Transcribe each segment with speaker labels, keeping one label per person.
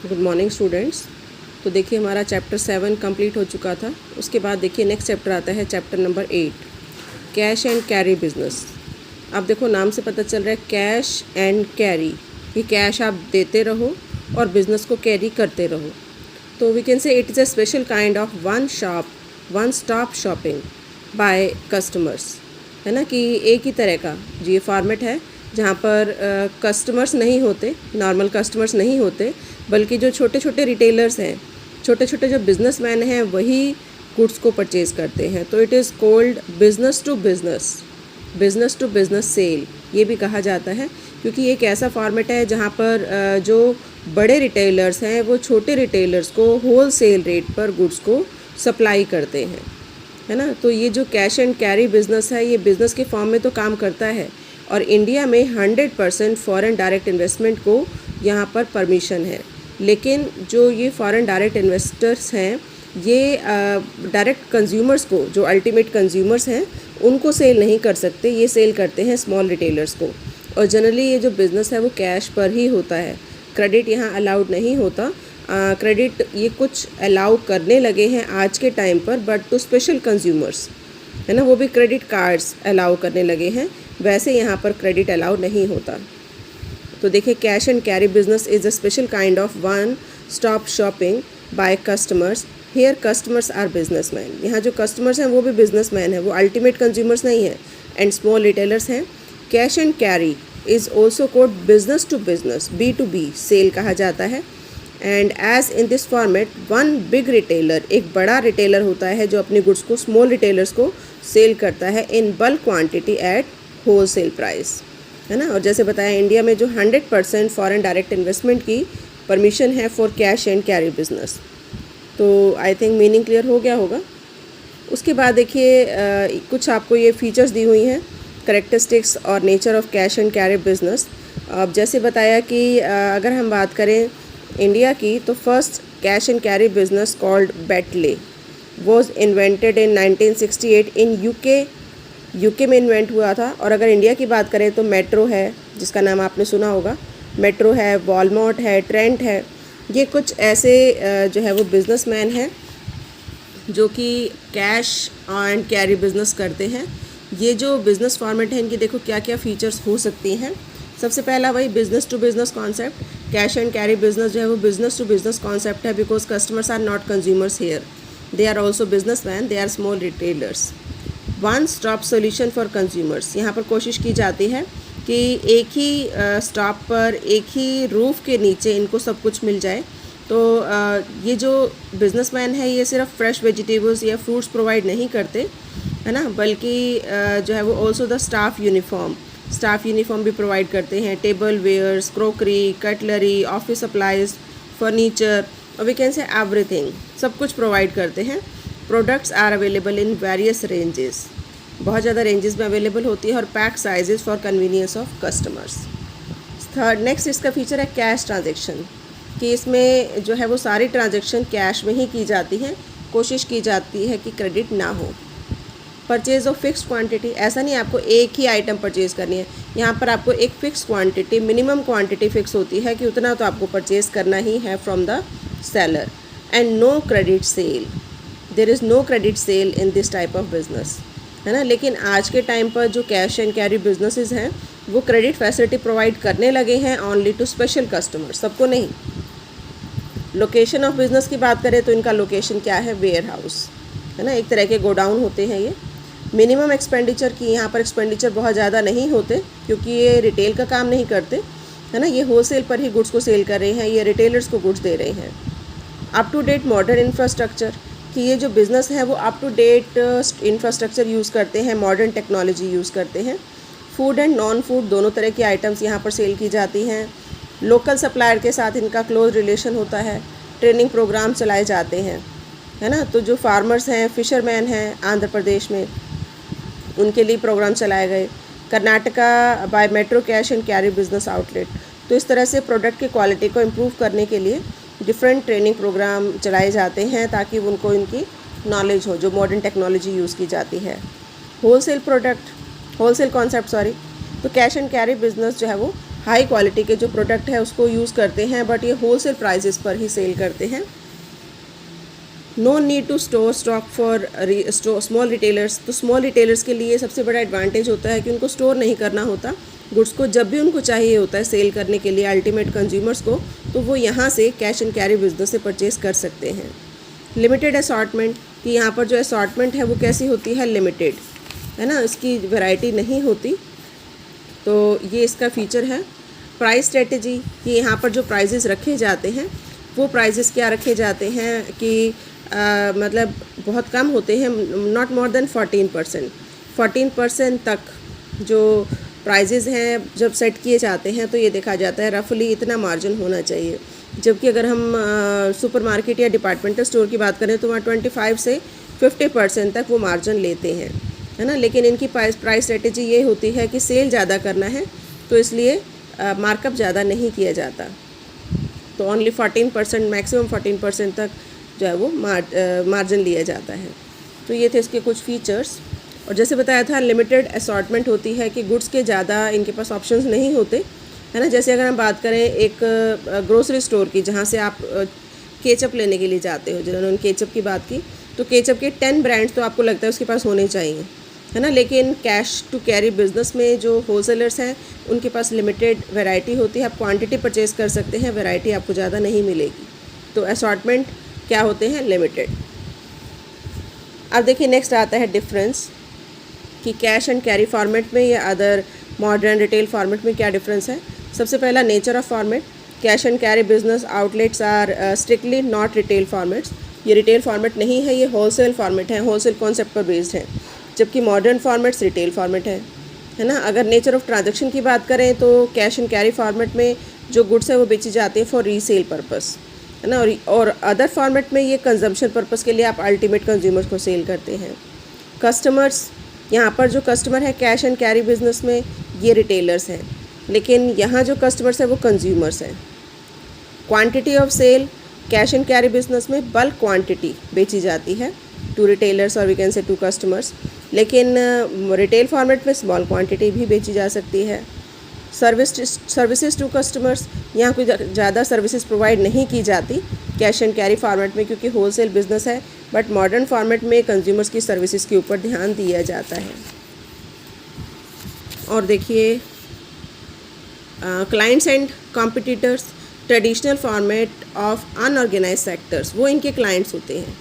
Speaker 1: Good morning students. तो देखिए हमारा चैप्टर 7 कंप्लीट हो चुका था। उसके बाद देखिए नेक्स्ट चैप्टर आता है chapter number 8, cash and carry business. अब देखो नाम से पता चल रहा है कैश एंड कैरी, कि कैश आप देते रहो और बिज़नेस को कैरी करते रहो। तो we can say it is a special kind of one stop shopping by customers, है ना, कि एक ही तरह का जो ये फॉर्मेट है जहाँ पर कस्टमर्स नहीं होते, नॉर्मल कस्टमर्स नहीं होते, बल्कि जो छोटे छोटे रिटेलर्स हैं, छोटे छोटे जो बिजनेसमैन हैं, वही गुड्स को परचेज़ करते हैं। तो it is cold business to business sale, ये भी कहा जाता है, क्योंकि एक ऐसा फॉर्मेट है जहाँ पर जो बड़े रिटेलर्स हैं वो छोटे रिटेलर्स को होल सेल रेट पर गुड्स को सप्लाई करते हैं, है ना। तो ये जो कैश एंड कैरी बिज़नेस है, ये बिज़नेस के फॉर्म में तो काम करता है, और इंडिया में 100% फॉरेन डायरेक्ट इन्वेस्टमेंट को यहाँ पर परमिशन है। लेकिन जो ये फॉरेन डायरेक्ट इन्वेस्टर्स हैं, ये डायरेक्ट कंज्यूमर्स को, जो अल्टीमेट कंज्यूमर्स हैं, उनको सेल नहीं कर सकते। ये सेल करते हैं स्मॉल रिटेलर्स को, और जनरली ये जो बिज़नेस है वो कैश पर ही होता है। क्रेडिट यहाँ अलाउड नहीं होता। क्रेडिट ये कुछ अलाउ करने लगे हैं आज के टाइम पर, बट टू स्पेशल कंज्यूमर्स, है ना, वो भी क्रेडिट कार्ड्स अलाउ करने लगे हैं। वैसे यहाँ पर क्रेडिट अलाउ नहीं होता। तो देखिए cash and carry business is a special kind of one stop shopping by customers. Here customers are businessmen. यहाँ जो कस्टमर्स हैं वो भी बिजनेसमैन हैं, वो अल्टीमेट कंज्यूमर्स नहीं हैं, एंड स्मॉल रिटेलर्स हैं। Cash and carry is also code business to business, B2B sale कहा जाता है। And as in this format one big retailer, एक बड़ा रिटेलर होता है जो अपनी गुड्स को स्मॉल रिटेलर्स को सेल करता है in bulk quantity at wholesale price, है ना। और जैसे बताया इंडिया में जो 100% फॉरेन डायरेक्ट इन्वेस्टमेंट की परमिशन है for cash and carry business. तो आई थिंक मीनिंग क्लियर हो गया होगा। उसके बाद देखिए कुछ आपको ये फीचर्स दी हुई हैं, करेक्टरिस्टिक्स और nature of cash and carry business. अब जैसे बताया कि अगर हम बात करें इंडिया की, तो first cash and carry business called Batley was invented in 1968 in UK में इन्वेंट हुआ था। और अगर इंडिया की बात करें तो मेट्रो है, जिसका नाम आपने सुना होगा, मेट्रो है, वॉलमार्ट है, ट्रेंट है। ये कुछ ऐसे जो है वो बिजनेसमैन हैं जो कि कैश एंड कैरी बिजनेस करते हैं। ये जो बिज़नेस फॉर्मेट है, इनकी देखो क्या क्या फ़ीचर्स हो सकती हैं। सबसे पहला वही business to business concept. Cash and carry business जो है वो बिज़नेस टू बिज़नेस कॉन्सेप्ट है, because customers are not consumers here, they are also businessmen, they are small retailers. One stop solution for consumers, यहाँ पर कोशिश की जाती है कि एक ही स्टॉप पर, एक ही रूफ़ के नीचे इनको सब कुछ मिल जाए। तो ये जो बिजनेसमैन है ये सिर्फ फ्रेश वेजिटेबल्स या फ्रूट्स प्रोवाइड नहीं करते, है ना, बल्कि जो है वो ऑल्सो द स्टाफ यूनिफॉर्म भी प्रोवाइड करते हैं। Table wares, crockery, cutlery, office supplies, furniture, और वी कैन से एवरीथिंग, सब कुछ प्रोवाइड करते हैं। Products are available in various ranges, बहुत ज़्यादा रेंजेस में अवेलेबल होती है, और pack sizes for convenience of customers. Third next इसका फीचर है कैश ट्रांजैक्शन, कि इसमें जो है वो सारी ट्रांजैक्शन कैश में ही की जाती हैं। कोशिश की जाती है कि क्रेडिट ना हो। परचेज ऑफ फिक्स क्वांटिटी, ऐसा नहीं आपको एक ही आइटम परचेज़ करनी है, यहाँ पर आपको एक fix quantity, minimum quantity fix होती है कि उतना तो आपको परचेज़ करना ही है from the seller. And no credit sale, there is no credit sale in this type of business, है ना। लेकिन आज के टाइम पर जो कैश एंड कैरी बिजनेसेस हैं वो क्रेडिट फैसिलिटी प्रोवाइड करने लगे हैं ओनली टू स्पेशल कस्टमर, सबको नहीं। लोकेशन ऑफ बिज़नेस की बात करें तो इनका लोकेशन क्या है, वेयर हाउस, है ना, एक तरह के गोडाउन होते हैं ये। मिनिमम एक्सपेंडिचर की, यहाँ पर एक्सपेंडिचर बहुत ज़्यादा नहीं होते, क्योंकि ये रिटेल का काम नहीं करते, है ना, ये होलसेल पर ही गुड्स को सेल कर रहे हैं, ये रिटेलर्स को गुड्स दे रहे हैं। Up to date modern infrastructure, कि ये जो बिज़नेस है वो up to date infrastructure use करते हैं, मॉडर्न टेक्नोलॉजी यूज़ करते हैं। फूड एंड नॉन फूड दोनों तरह की आइटम्स यहाँ पर सेल की जाती हैं। लोकल सप्लायर के साथ इनका क्लोज रिलेशन होता है। ट्रेनिंग प्रोग्राम चलाए जाते हैं, है ना। तो जो फार्मर्स हैं, फिशरमैन हैं आंध्र प्रदेश में, उनके लिए प्रोग्राम चलाए गए। Karnataka by Metro cash and carry business outlet, तो इस तरह से प्रोडक्ट की क्वालिटी को इम्प्रूव करने के लिए डिफरेंट ट्रेनिंग प्रोग्राम चलाए जाते हैं, ताकि उनको इनकी नॉलेज हो, जो मॉडर्न टेक्नोलॉजी यूज़ की जाती है। होलसेल कॉन्सेप्ट, तो कैश एंड कैरी बिजनेस जो है वो हाई क्वालिटी के जो प्रोडक्ट है उसको यूज़ करते हैं, बट ये होलसेल प्राइसेस पर ही सेल करते हैं। No need to store stock for small retailers. तो स्मॉल रिटेलर्स के लिए सबसे बड़ा एडवांटेज होता है कि उनको स्टोर नहीं करना होता गुड्स को, जब भी उनको चाहिए होता है सेल करने के लिए अल्टीमेट कंज्यूमर्स को, तो वो यहाँ से कैश एंड कैरी बिजनेस से परचेज कर सकते हैं। लिमिटेड असॉर्टमेंट, कि यहाँ पर जो असॉर्टमेंट है वो कैसी होती है, लिमिटेड, है ना, इसकी वैरायटी नहीं होती, तो ये इसका फीचर है। प्राइस स्ट्रेटजी, कि यहाँ पर जो प्राइजेस रखे जाते हैं वो प्राइजेस क्या रखे जाते हैं कि मतलब बहुत कम होते हैं, नॉट मोर देन 14% तक जो प्राइजेस हैं जब सेट किए जाते हैं तो ये देखा जाता है रफली इतना मार्जिन होना चाहिए। जबकि अगर हम सुपरमार्केट या डिपार्टमेंटल स्टोर की बात करें तो वहाँ 25 से 50% तक वो मार्जिन लेते हैं, है ना। लेकिन इनकी प्राइस स्ट्रेटजी ये होती है कि सेल ज़्यादा करना है तो इसलिए मार्कअप ज़्यादा नहीं किया जाता, तो ओनली 14%, मैक्सिमम 14% तक जो है वो मार्जिन लिया जाता है। तो ये थे इसके कुछ फीचर्स। और जैसे बताया था लिमिटेड असॉर्टमेंट होती है कि गुड्स के ज़्यादा इनके पास ऑप्शंस नहीं होते, है ना। जैसे अगर हम बात करें एक ग्रोसरी स्टोर की, जहाँ से आप केचप लेने के लिए जाते हो, जिन्होंने केचप की बात की, तो केचप के 10 ब्रांड्स तो आपको लगता है उसके पास होने चाहिए, है ना। लेकिन कैश टू कैरी बिजनेस में जो होलसेलर्स हैं उनके पास लिमिटेड वैरायटी होती है, आप क्वांटिटी परचेज़ कर सकते हैं, वैरायटी आपको ज़्यादा नहीं मिलेगी। तो असॉर्टमेंट क्या होते हैं, लिमिटेड। अब देखिए नेक्स्ट आता है डिफरेंस, कि कैश एंड कैरी फॉर्मेट में या अदर मॉडर्न रिटेल फॉर्मेट में क्या डिफरेंस है। सबसे पहला nature of format, cash and carry business outlets are strictly not retail formats. ये रिटेल फॉर्मेट नहीं है, ये होलसेल फॉर्मेट है, होलसेल कॉन्सेप्ट पर बेस्ड है। जबकि मॉडर्न फॉर्मेट्स रिटेल फॉर्मेट है ना। अगर नेचर ऑफ ट्रांजैक्शन की बात करें तो कैश एंड कैरी फॉर्मेट में जो गुड्स है वो बेची जाती है फॉर रीसेल पर्पस, है ना। और अदर फॉर्मेट में ये कंजम्पशन पर्पस के लिए आप अल्टीमेट कंज्यूमर्स को सेल करते हैं। कस्टमर्स, यहाँ पर जो कस्टमर है कैश एंड कैरी बिजनेस में ये रिटेलर्स हैं, लेकिन यहाँ जो कस्टमर्स हैं वो कंज्यूमर्स हैं। Quantity of sale, cash and carry business में बल्क क्वांटिटी बेची जाती है टू रिटेलर्स और we can say to customers, लेकिन रिटेल फॉर्मेट में स्मॉल क्वांटिटी भी बेची जा सकती है। सर्विसेज टू कस्टमर्स, यहाँ कोई ज़्यादा सर्विसेज प्रोवाइड नहीं की जाती कैश एंड कैरी फॉर्मेट में, क्योंकि होलसेल बिजनेस है। बट मॉडर्न फॉर्मेट में कंज्यूमर्स की सर्विसेज के ऊपर ध्यान दिया जाता है। और देखिए clients and competitors, traditional format of unorganise sectors, वो इनके क्लाइंट्स होते हैं।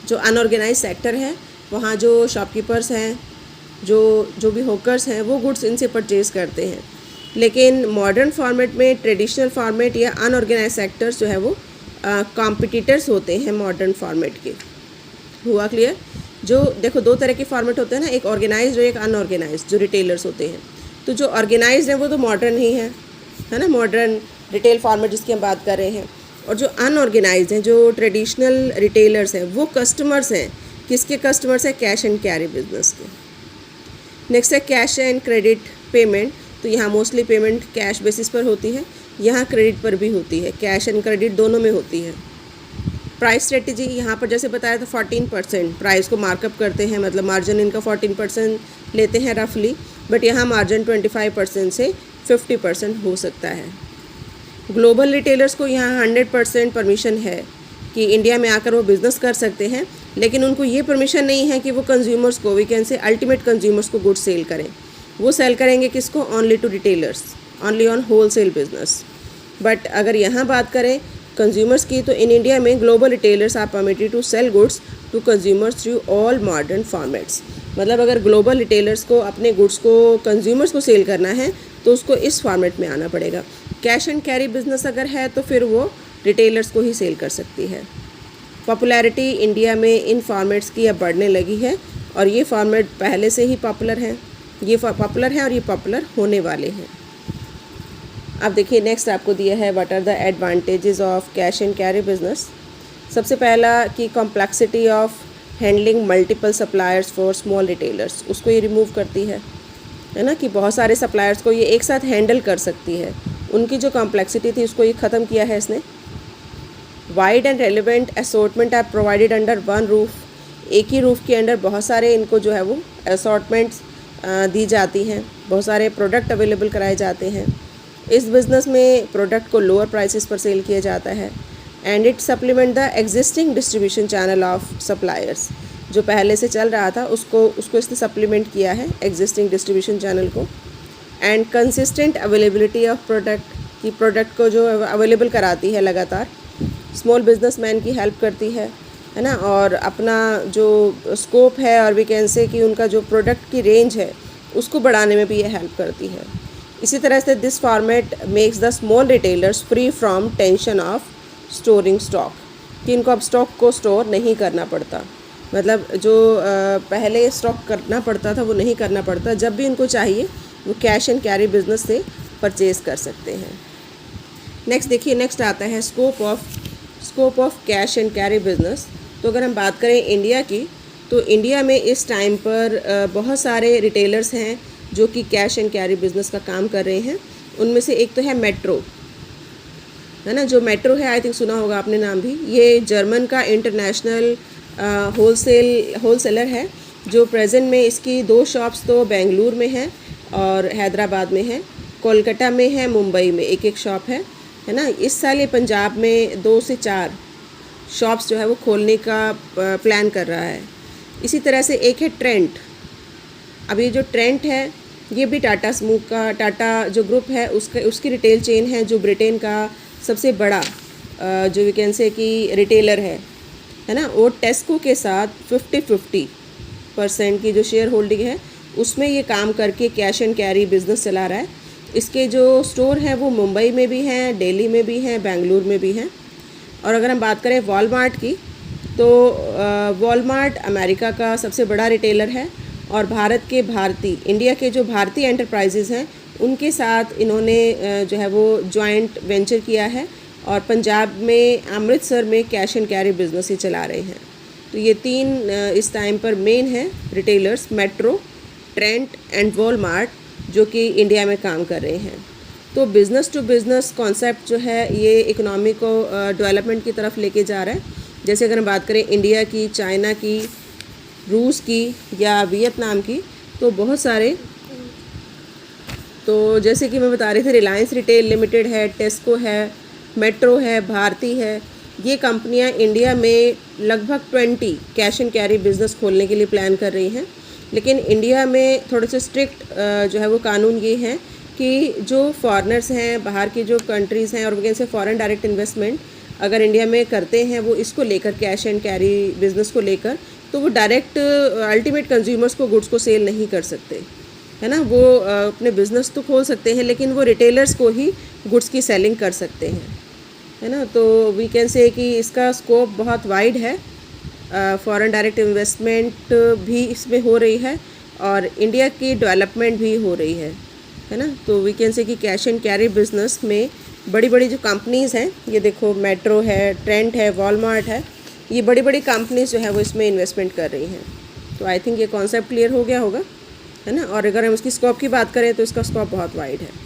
Speaker 1: जो अनऑर्गेनाइज सेक्टर है वहाँ जो शॉपकीपर्स हैं, जो भी होकर्स हैं, वो गुड्स इनसे परचेज़ करते हैं। लेकिन मॉडर्न फॉर्मेट में ट्रेडिशनल फॉर्मेट या अनऑर्गेनाइज सेक्टर्स जो है वो कॉम्पिटिटर्स होते हैं मॉडर्न फॉर्मेट के। हुआ क्लियर? जो देखो दो तरह के फॉर्मेट होते हैं ना, एक ऑर्गेनाइज्ड और एक अनऑर्गेनाइज्ड, जो रिटेलर्स होते हैं। तो जो ऑर्गेनाइज्ड है वो तो मॉडर्न ही है ना, मॉडर्न रिटेल फॉर्मेट जिसकी हम बात कर रहे हैं। और जो अनऑर्गेनाइज्ड हैं, जो ट्रेडिशनल रिटेलर्स हैं, वो कस्टमर्स हैं। किसके कस्टमर्स हैं? कैश एंड कैरी बिजनेस के। नेक्स्ट है कैश एंड क्रेडिट पेमेंट। तो यहाँ मोस्टली पेमेंट कैश बेसिस पर होती है, यहाँ क्रेडिट पर भी होती है, कैश एंड क्रेडिट दोनों में होती है। प्राइस स्ट्रेटजी, यहाँ पर जैसे बताया था 14% प्राइस को मार्कअप करते हैं, मतलब मार्जिन इनका 14% लेते हैं रफली, बट यहाँ मार्जिन 25% से 50% हो सकता है। ग्लोबल रिटेलर्स को यहाँ 100% परमिशन है कि इंडिया में आकर वो बिज़नेस कर सकते हैं, लेकिन उनको ये परमिशन नहीं है कि वो कंज्यूमर्स को, we can say ultimate consumers को गुड्स सेल करें। वो सेल करेंगे किसको? Only to retailers, only on wholesale business. But अगर यहाँ बात करें कंज्यूमर्स की, तो इन इंडिया में global retailers are permitted to sell goods to consumers through all modern formats. मतलब अगर ग्लोबल रिटेलर्स को अपने गुड्स को कंज्यूमर्स को सेल करना है तो उसको इस फॉर्मेट में आना पड़ेगा। कैश एंड कैरी बिजनेस अगर है तो फिर वो रिटेलर्स को ही सेल कर सकती है। पॉपुलैरिटी इंडिया में इन फॉर्मेट्स की अब बढ़ने लगी है, और ये फॉर्मेट पहले से ही पॉपुलर हैं, ये पॉपुलर हैं और ये पॉपुलर होने वाले हैं। अब देखिए नेक्स्ट आपको दिया है what are the advantages of cash and carry business. सबसे पहला कि complexity of handling multiple suppliers for small retailers, उसको ये रिमूव करती है ना, कि बहुत सारे सप्लायर्स को ये एक साथ हैंडल कर सकती है। उनकी जो कॉम्प्लेक्सिटी थी उसको ये ख़त्म किया है इसने। Wide and relevant assortment are provided under one roof. एक ही रूफ के अंडर बहुत सारे इनको जो है वो असॉर्टमेंट्स दी जाती हैं, बहुत सारे प्रोडक्ट अवेलेबल कराए जाते हैं। इस बिज़नेस में प्रोडक्ट को लोअर प्राइसेस पर सेल किया जाता है and it supplement the existing distribution channel of suppliers. जो पहले से चल रहा था उसको इसने सप्लीमेंट किया है एग्जिस्टिंग डिस्ट्रीब्यूशन चैनल को। And consistent availability of product, की प्रोडक्ट को जो अवेलेबल कराती है लगातार, स्मॉल बिजनेसमैन की हेल्प करती है ना, और अपना जो स्कोप है और वी कैन से कि उनका जो प्रोडक्ट की रेंज है उसको बढ़ाने में भी ये हेल्प करती है। इसी तरह से this format makes the small retailers free from tension of storing stock, कि इनको अब स्टॉक को स्टोर नहीं करना पड़ता, मतलब जो पहले स्टॉक करना पड़ता था वो नहीं करना पड़ता, जब भी इनको चाहिए वो कैश एंड कैरी बिजनेस से परचेज़ कर सकते हैं। नेक्स्ट देखिए, नेक्स्ट आता है scope of cash and carry business. तो अगर हम बात करें इंडिया की, तो इंडिया में इस टाइम पर बहुत सारे रिटेलर्स हैं जो कि कैश एंड कैरी बिजनेस का काम कर रहे हैं। उनमें से एक तो है मेट्रो, है ना, जो मेट्रो है, आई थिंक सुना होगा आपने नाम भी। ये जर्मन का इंटरनेशनल होलसेलर है, जो प्रेजेंट में इसकी 2 शॉप्स तो बेंगलुरु में हैं और हैदराबाद में है, कोलकाता में है, मुंबई में एक शॉप है ना। इस साल ये पंजाब में 2 से 4 शॉप्स जो है वो खोलने का प्लान कर रहा है। इसी तरह से एक है ट्रेंट। अब ये जो ट्रेंट है ये भी टाटा समूह का, टाटा जो ग्रुप है उसकी रिटेल चेन है, जो ब्रिटेन का सबसे बड़ा जो वी कैन से कि रिटेलर है ना। वो टेस्को के साथ 50-50% की जो शेयर होल्डिंग है उसमें ये काम करके कैश एंड कैरी बिज़नेस चला रहा है। इसके जो स्टोर हैं वो मुंबई में भी हैं, दिल्ली में भी हैं, बेंगलुरु में भी हैं। और अगर हम बात करें वॉलमार्ट की, तो वॉलमार्ट अमेरिका का सबसे बड़ा रिटेलर है और इंडिया के जो भारतीय एंटरप्राइजेज़ हैं उनके साथ इन्होंने जो है वो जॉइंट वेंचर किया है और पंजाब में अमृतसर में कैश एंड कैरी बिज़नेस ही चला रहे हैं। तो ये 3 इस टाइम पर मेन हैं retailers, metro, Trent and Walmart, जो कि इंडिया में काम कर रहे हैं। तो बिज़नेस टू बिज़नेस कॉन्सेप्ट जो है ये इकोनॉमी को डेवलपमेंट की तरफ लेके जा रहा है। जैसे अगर हम बात करें इंडिया की, चाइना की, रूस की या वियतनाम की, तो बहुत सारे, तो जैसे कि मैं बता रही थी, रिलायंस रिटेल लिमिटेड है, टेस्को है, मेट्रो है, भारती है, ये कंपनियां इंडिया में लगभग 20 कैश एंड कैरी बिज़नेस खोलने के लिए प्लान कर रही हैं। लेकिन इंडिया में थोड़े से स्ट्रिक्ट जो है वो कानून ये हैं कि जो फॉरेनर्स हैं, बाहर की जो कंट्रीज़ हैं, और वो कैसे फॉरेन डायरेक्ट इन्वेस्टमेंट अगर इंडिया में करते हैं, वो इसको लेकर, कैश एंड कैरी बिज़नेस को लेकर, तो वो डायरेक्ट अल्टीमेट कंज्यूमर्स को गुड्स को सेल नहीं कर सकते, है ना। वो अपने बिज़नेस तो खोल सकते हैं लेकिन वो रिटेलर्स को ही गुड्स की सेलिंग कर सकते हैं, है ना। तो वी कैन से कि इसका स्कोप बहुत वाइड है। फॉरेन डायरेक्ट इन्वेस्टमेंट भी इसमें हो रही है और इंडिया की डेवलपमेंट भी हो रही है ना। तो वी कैन से कि कैश एंड कैरी बिज़नेस में बड़ी बड़ी जो कंपनीज़ हैं, ये देखो मेट्रो है, ट्रेंट है, वॉलमार्ट है, ये बड़ी बड़ी कंपनीज़ जो है वो इसमें इन्वेस्टमेंट कर रही हैं। तो आई थिंक ये कॉन्सेप्ट क्लियर हो गया होगा, है ना। और अगर हम इसकी स्कोप की बात करें तो इसका स्कोप बहुत वाइड है।